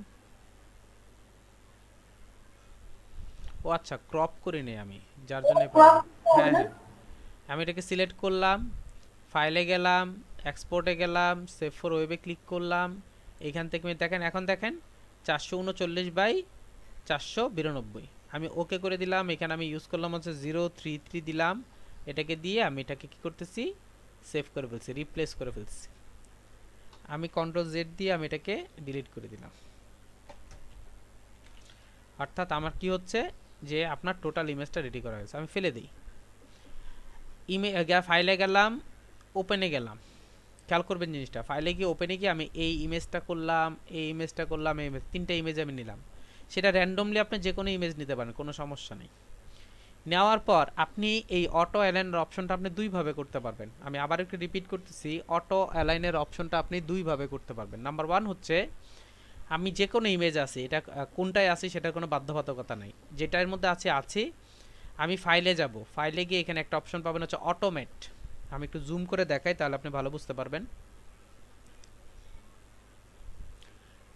ও আচ্ছা, ক্রপ করে নেই আমি, যার জন্য হ্যাঁ হ্যাঁ, আমি এটাকে সিলেক্ট করলাম, ফাইলে গেলাম, এক্সপোর্টে গেলাম, সেভ ফর ওয়েবে ক্লিক করলাম। এখান থেকে দেখেন, এখন দেখেন 439/492। আমি ওকে করে দিলাম। এখানে আমি ইউজ করলাম হচ্ছে 033 দিলাম। এটাকে দিয়ে আমি এটাকে কি করতেছি, সেভ করে ফেলছি, রিপ্লেস করে ফেলছি। আমি কন্ট্রোল জেড দিয়ে আমি এটাকে ডিলিট করে দিলাম। অর্থাৎ আমার কি হচ্ছে যে আপনার টোটাল ইমেজটা রেডি করা হয়েছে। আমি ফেলে দিই। ফাইলে গেলাম, ওপেনে গেলাম। খেয়াল করবেন জিনিসটা, ফাইলে গিয়ে ওপেনে গিয়ে আমি এই ইমেজটা করলাম, এই ইমেজটা করলাম, এই ইমেজ, 3টা ইমেজ আমি নিলাম। সেটা র্যান্ডমলি আপনি যে কোনো ইমেজ নিতে পারেন, কোনো সমস্যা নেই। নেওয়ার পর আপনি এই অটো অ্যালাইনের অপশনটা আপনি দুইভাবে করতে পারবেন। আমি আবার একটু রিপিট করতেছি, অটো অ্যালাইনের অপশনটা আপনি দুইভাবে করতে পারবেন। নাম্বার 1 হচ্ছে, আমি যে কোনো ইমেজ আছে, এটা কোনটায় আছে সেটার কোনো বাধ্যবাধকতা নাই, যেটার মধ্যে আছে। আমি ফাইলে যাব, ফাইলে গিয়ে এখানে একটা অপশন পাবেন হচ্ছে অটোমেট। আমি একটু জুম করে দেখাই, তাহলে আপনি ভালো বুঝতে পারবেন।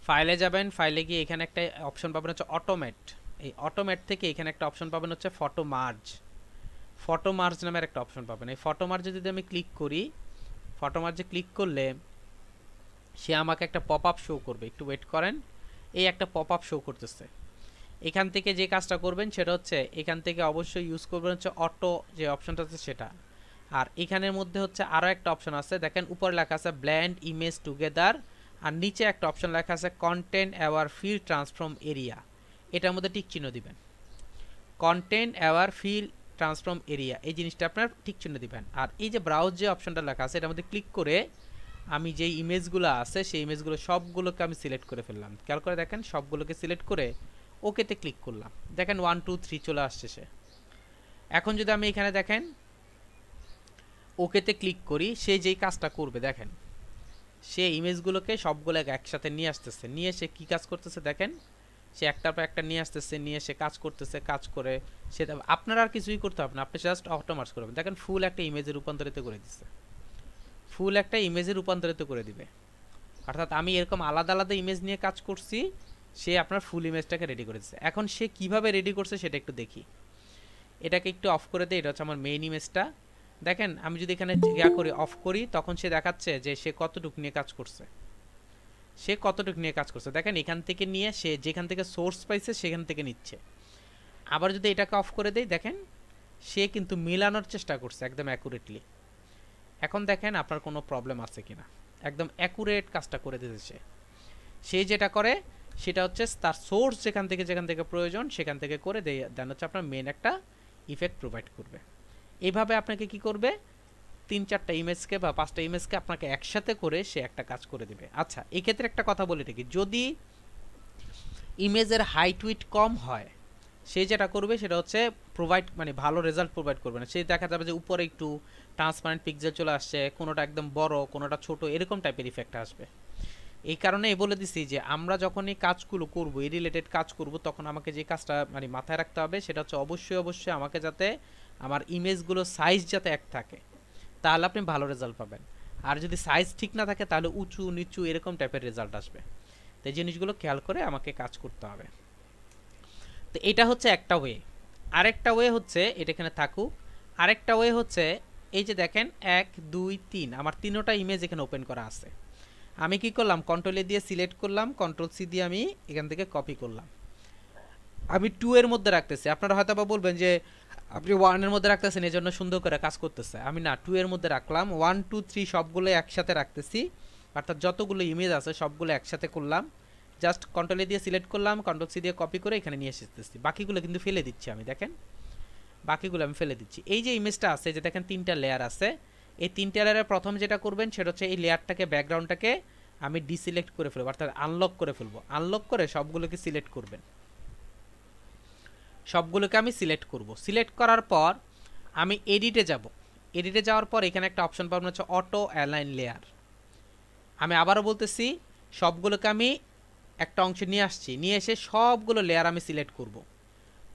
ফাইলে যাবেন, ফাইলে গিয়ে এখানে একটা অপশন পাবেন হচ্ছে অটোমেট। এই অটোমেট থেকে এখানে একটা অপশন পাবেন হচ্ছে ফটো মার্জ। ফটো মার্জ নামের একটা অপশন পাবেন। এই ফটো মার্জে যদি আমি ক্লিক করি, ফটো মার্জে ক্লিক করলে সে আমাকে একটা পপ আপ শো করবে। একটু ওয়েট করেন, এই একটা পপ আপ শো করতেছে। এখান থেকে যে কাজটা করবেন সেটা হচ্ছে, এখান থেকে অবশ্যই ইউজ করবেন হচ্ছে অটো যে অপশনটা আছে সেটা। আর এখানের মধ্যে হচ্ছে আরও একটা অপশন আছে, দেখেন উপরে লেখা আছে ব্ল্যান্ড ইমেজ টুগেদার, আর নিচে একটা অপশন লেখা আছে content aware fill transform area. এটার মধ্যে টিক চিহ্ন দিবেন, content aware fill transform area, এই জিনিসটা আপনার টিক চিহ্ন দিবেন। আর এই যে ব্রাউজ যে অপশনটা লেখা আছে, এটার মধ্যে ক্লিক করে আমি যেই ইমেজগুলো আছে সেই ইমেজগুলো সবগুলোকে আমি সিলেক্ট করে ফেললাম। খেয়াল করে দেখেন, সবগুলোকে সিলেক্ট করে ওকেতে ক্লিক করলাম। দেখেন 1 2 3 চলে আসছে সে। এখন যদি আমি এখানে দেখেন ওকেতে ক্লিক করি, সে যেই কাজটা করবে দেখেন, সে ইমেজগুলোকে সবগুলো একসাথে নিয়ে আসতেছে, নিয়ে সে কী কাজ করতেছে দেখেন, সে একটার পর একটা নিয়ে আসতেছে, নিয়ে সে কাজ করতেছে, কাজ করে সে, আপনার আর কিছুই করতে হবে না, আপনি জাস্ট অটোমার্জ করবেন। দেখেন ফুল একটা ইমেজে রূপান্তরিত করে দিচ্ছে, ফুল একটা ইমেজে রূপান্তরিত করে দিবে। অর্থাৎ আমি এরকম আলাদা আলাদা ইমেজ নিয়ে কাজ করছি, সে আপনার ফুল ইমেজটাকে রেডি করে দিচ্ছে। এখন সে কিভাবে রেডি করছে সেটা একটু দেখি। এটাকে একটু অফ করে দিই, এটা হচ্ছে আমার মেইন ইমেজটা। দেখেন আমি যদি এখানে করি, অফ করি, তখন সে দেখাচ্ছে যে সে কতটুকু নিয়ে কাজ করছে, সে কতটুকু নিয়ে কাজ করছে। দেখেন এখান থেকে নিয়ে সে যেখান থেকে সোর্স পাইছে সেখান থেকে নিচ্ছে। আবার যদি এটাকে অফ করে দেই, দেখেন সে কিন্তু মিলানোর চেষ্টা করছে একদম অ্যাকুরেটলি। এখন দেখেন আপনার কোনো প্রবলেম আছে কিনা, একদম অ্যাকুরেট কাজটা করে দিতেছে। সে যেটা করে সেটা হচ্ছে তার সোর্স যেখান থেকে প্রয়োজন সেখান থেকে করে দেন হচ্ছে আপনার মেন একটা ইফেক্ট প্রোভাইড করবে। এইভাবে আপনাকে কি করবে, 3-4টা ইমেজকে বা 5টা ইমেজকে আপনাকে একসাথে করে সে একটা কাজ করে দিবে। আচ্ছা, এই ক্ষেত্রে একটা কথা বলে রাখি, যদি ইমেজের হাইট উইডথ কম হয়, সে যেটা করবে সেটা হচ্ছে মানে ভালো রেজাল্ট প্রোভাইড করবে না। সে দেখা যাবে যে উপরে একটু ট্রান্সপারেন্ট পিক্সেল চলে আসছে, কোনোটা একদম বড়, কোনোটা ছোট, এরকম টাইপের ইফেক্ট আসবে। এই কারণে বলে দিছি যে আমরা যখন এই কাজগুলো করবো, এই রিলেটেড কাজ করব, তখন আমাকে যে কাজটা মানে মাথায় রাখতে হবে সেটা হচ্ছে অবশ্যই আমাকে যাতে আমার ইমেজগুলো সাইজ যাতে এক থাকে, তাহলে আপনি ভালো রেজাল্ট পাবেন। আর যদি সাইজ ঠিক না থাকে তাহলে উঁচু নিচু এরকম টাইপের রেজাল্ট আসবে। তো এই জিনিসগুলো খেয়াল করে আমাকে কাজ করতে হবে। তো এটা হচ্ছে একটা ওয়ে। আরেকটা ওয়ে হচ্ছে, এটা এখানে থাকুক। আরেকটা ওয়ে হচ্ছে এই যে দেখেন 1 2 3 আমার 3টা ইমেজ এখানে ওপেন করা আছে। আমি কি করলাম, কন্ট্রোল এ দিয়ে সিলেক্ট করলাম, কন্ট্রোল সি দিয়ে আমি এখান থেকে কপি করলাম। আমি 2 এর মধ্যে রাখতেছি। আপনারা হয়তো বা বলবেন যে আপনি 1 এর মধ্যে রাখতেছেন এই জন্য সুন্দর করে কাজ করতেছে। আমি না, 2 এর মধ্যে রাখলাম। 1 2 3 সবগুলো একসাথে রাখতেছি, অর্থাৎ যতগুলো ইমেজ আছে সবগুলো একসাথে করলাম। জাস্ট কন্ট্রোল এ দিয়ে সিলেক্ট করলাম, কন্ট্রোল সি দিয়ে কপি করে এখানে নিয়ে এসেছি। বাকিগুলো কিন্তু ফেলে দিচ্ছি আমি, দেখেন বাকিগুলো আমি ফেলে দিচ্ছি। এই যে ইমেজটা আছে, যে দেখেন 3টা লেয়ার আছে, এই 3টা লেয়ারের প্রথম যেটা করবেন সেটা হচ্ছে এই লেয়ারটাকে, ব্যাকগ্রাউন্ডটাকে আমি ডিসিলেক্ট করে ফেলবো, অর্থাৎ আনলক করে ফেলবো। আনলক করে সবগুলোকে সিলেক্ট করবেন, সবগুলোকে আমি সিলেক্ট করব। সিলেক্ট করার পর আমি এডিটে যাব। এডিটে যাওয়ার পর এখানে একটা অপশন পাবেন হচ্ছে অটো অ্যালাইন লেয়ার। আমি আবারও বলতেছি, সবগুলোকে আমি একটা অংশ নিয়ে আসছি, নিয়ে এসে সবগুলো লেয়ার আমি সিলেক্ট করব।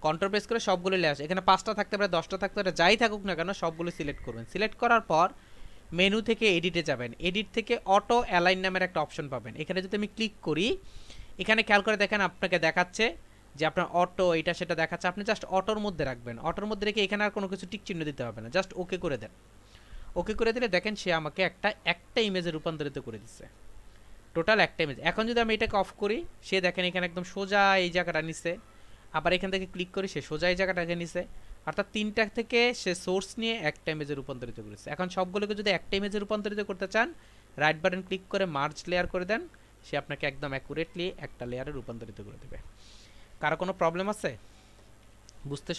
কন্ট্রোল প্রেস করে সবগুলো লেয়ার, এখানে 5টা থাকতে পারে, 10টা থাকতে পারে, যাই থাকুক না কেন সবগুলো সিলেক্ট করবেন। সিলেক্ট করার পর মেনু থেকে এডিটে যাবেন। এডিট থেকে অটো অ্যালাইন নামের একটা অপশন পাবেন। এখানে যদি আমি ক্লিক করি, এখানে খেয়াল করে দেখেন আপনাকে দেখাচ্ছে যে আপনার অটো এটা সেটা দেখাচ্ছে। আপনি জাস্ট অটোর মধ্যে রাখবেন, অটোর মধ্যে রেখে এখানে আর কোনো কিছু টিক চিহ্ন দিতে হবে না, জাস্ট ওকে করে দেন। ওকে করে দিলে দেখেন সে আমাকে একটা ইমেজে রূপান্তরিত করে দিচ্ছে, টোটাল একটা ইমেজ। এখন যদি আমি এটাকে অফ করি, সে দেখেন এখানে একদম সোজা এই জায়গাটা নিছে, আবার এখান থেকে ক্লিক করি সে সোজা এই জায়গাটাকে নিছে, অর্থাৎ তিনটা থেকে সে সোর্স নিয়ে একটা ইমেজে রূপান্তরিত করেছে। এখন সবগুলোকে যদি একটা ইমেজে রূপান্তরিত করতে চান, রাইট বাটন ক্লিক করে মার্জ লেয়ার করে দেন, সে আপনাকে একদম অ্যাকুরেটলি একটা লেয়ারে রূপান্তরিত করে দেবে। কারো কোনো প্রবলেম আছে বুঝতে?